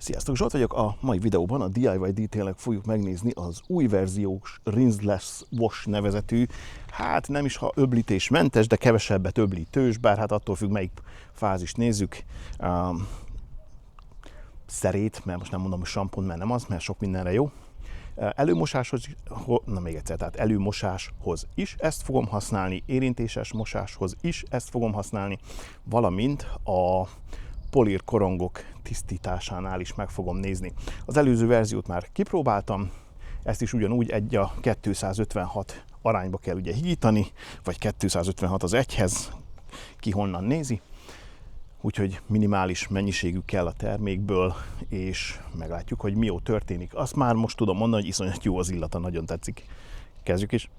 Sziasztok, Zsolt vagyok. A mai videóban a DIYDetailing fogjuk megnézni az új verziós Rinseless Wash nevezetű, hát nem is ha öblítésmentes, de kevesebbet öblítős, bár hát attól függ, melyik fázist nézzük. Szerét, mert most nem mondom, hogy sampont, mert nem az, mert sok mindenre jó. Előmosáshoz, tehát előmosáshoz is ezt fogom használni, érintéses mosáshoz is ezt fogom használni, valamint a polír korongok tisztításánál is meg fogom nézni. Az előző verziót már kipróbáltam, ezt is ugyanúgy 1:256 arányba kell ugye hígítani, vagy 256 az 1-hez, ki honnan nézi. Úgyhogy minimális mennyiségű kell a termékből, és meglátjuk, hogy mi jó történik. Azt már most tudom mondani, hogy iszonyat jó az illata, nagyon tetszik. Kezdjük is!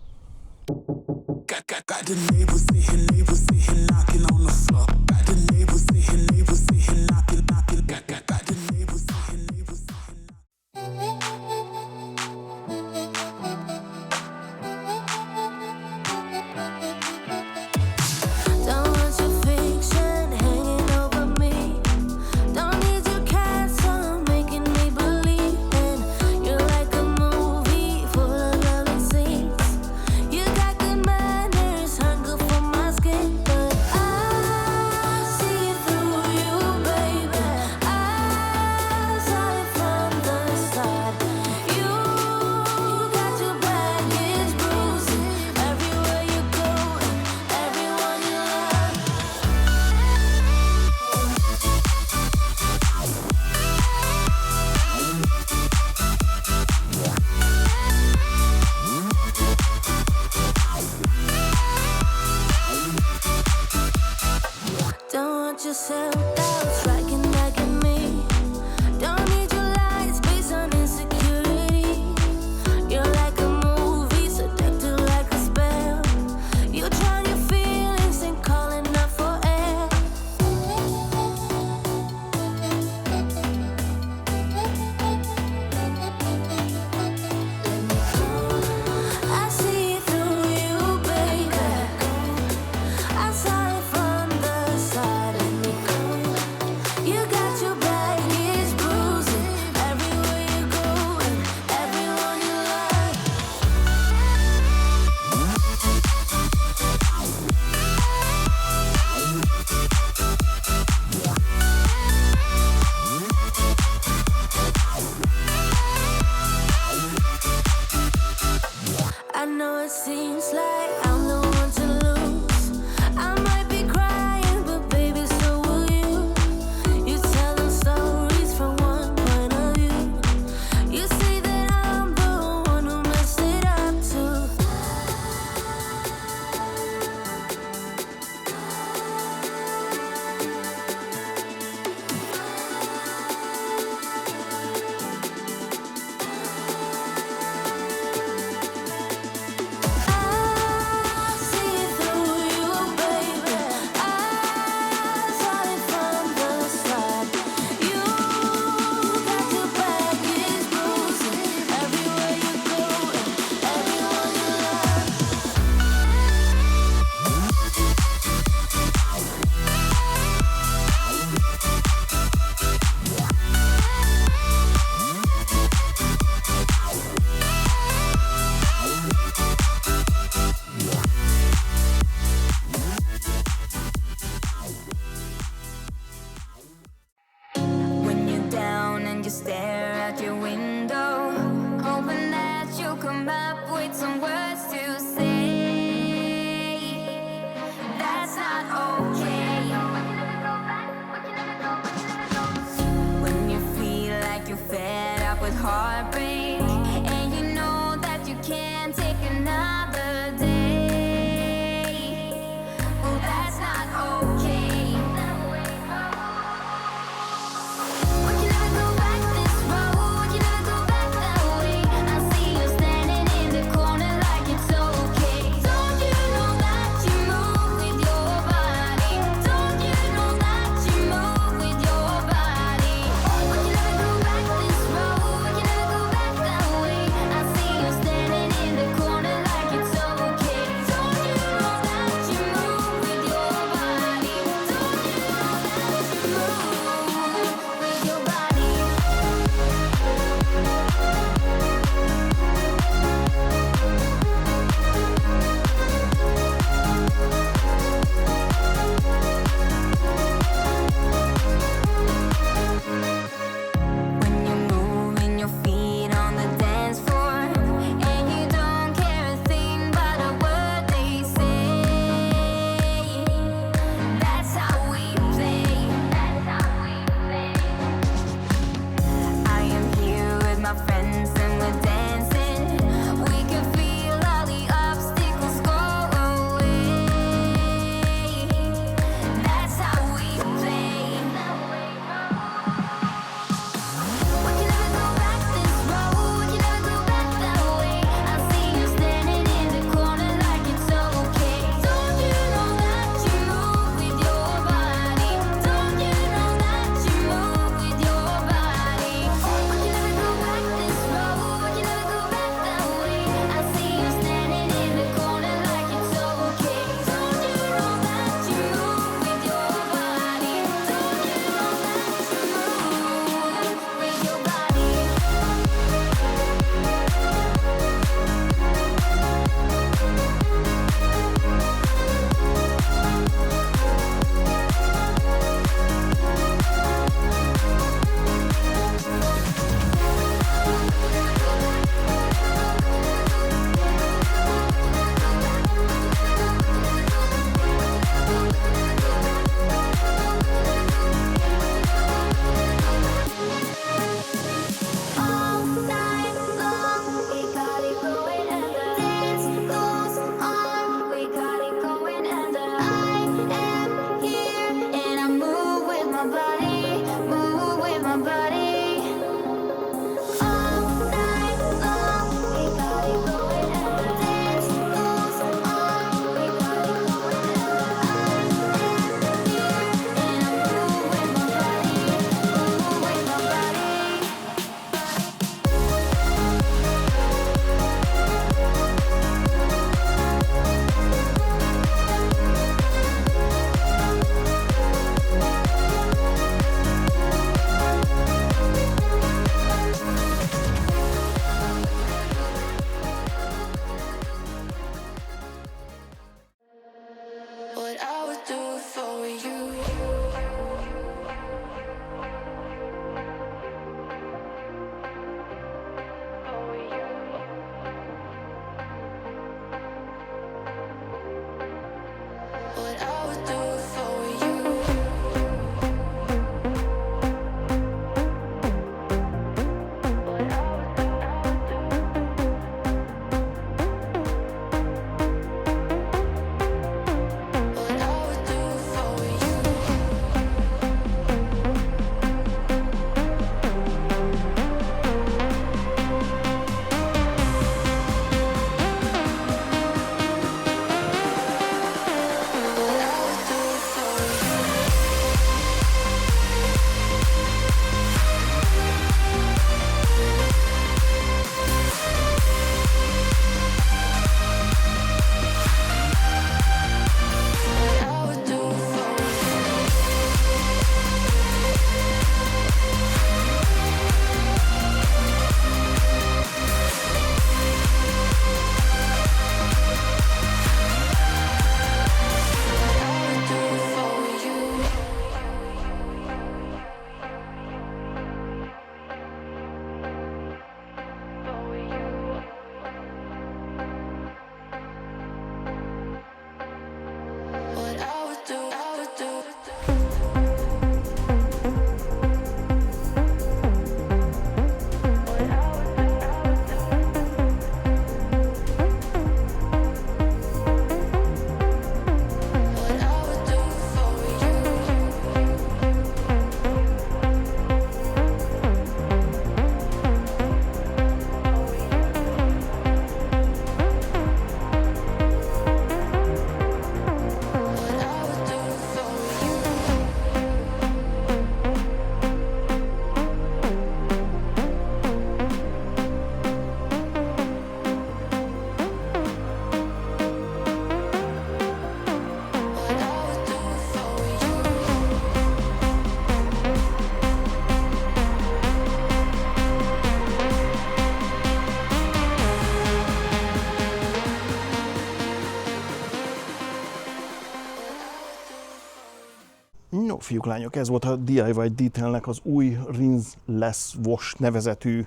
fiúk, lányok, ez volt a DIYDetailing-nek az új Rinseless Wash nevezetű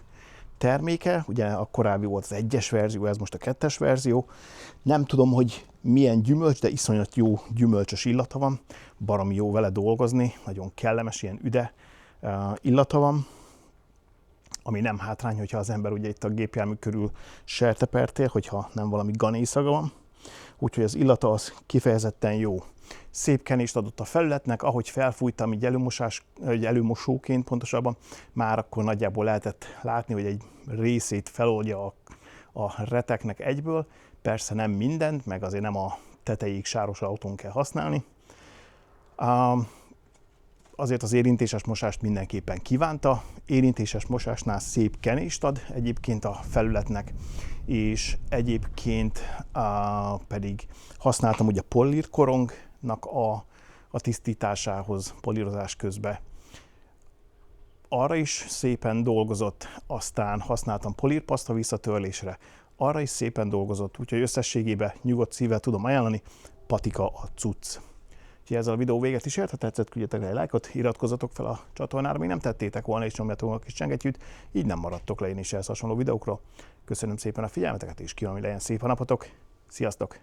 terméke. Ugye a korábbi volt az 1-es verzió, ez most a 2-es verzió. Nem tudom, hogy milyen gyümölcs, de iszonyat jó gyümölcsös illata van. Baromi jó vele dolgozni, nagyon kellemes, ilyen üde illata van. Ami nem hátrány, hogyha az ember ugye itt a gépjármű körül sertepertél, hogyha nem valami ganészaga van. Úgyhogy az illata az kifejezetten jó. Szép kenést adott a felületnek, ahogy felfújtam, így előmosóként pontosabban, már akkor nagyjából lehetett látni, hogy egy részét feloldja a reteknek egyből. Persze nem mindent, meg azért nem a tetejéig sáros autón kell használni. Azért az érintéses mosást mindenképpen kívánta. Érintéses mosásnál szép kenést ad egyébként a felületnek, és egyébként pedig használtam ugye polírkorongnak a tisztításához, polírozás közben. Arra is szépen dolgozott, aztán használtam polírpaszta visszatörlésre, arra is szépen dolgozott, úgyhogy összességében nyugodt szívvel tudom ajánlani, patika a cucc. Úgyhogy ezzel a videó véget is ért, ha tetszett, küldjetek rá egy lájkot, iratkozzatok fel a csatornára, még nem tettétek volna, és nyomjatok a kis csengettyűt, így nem maradtok le én is ehhez hasonló videókról. Köszönöm szépen a figyelmeteket, és kívánom, hogy legyen szép a napotok. Sziasztok!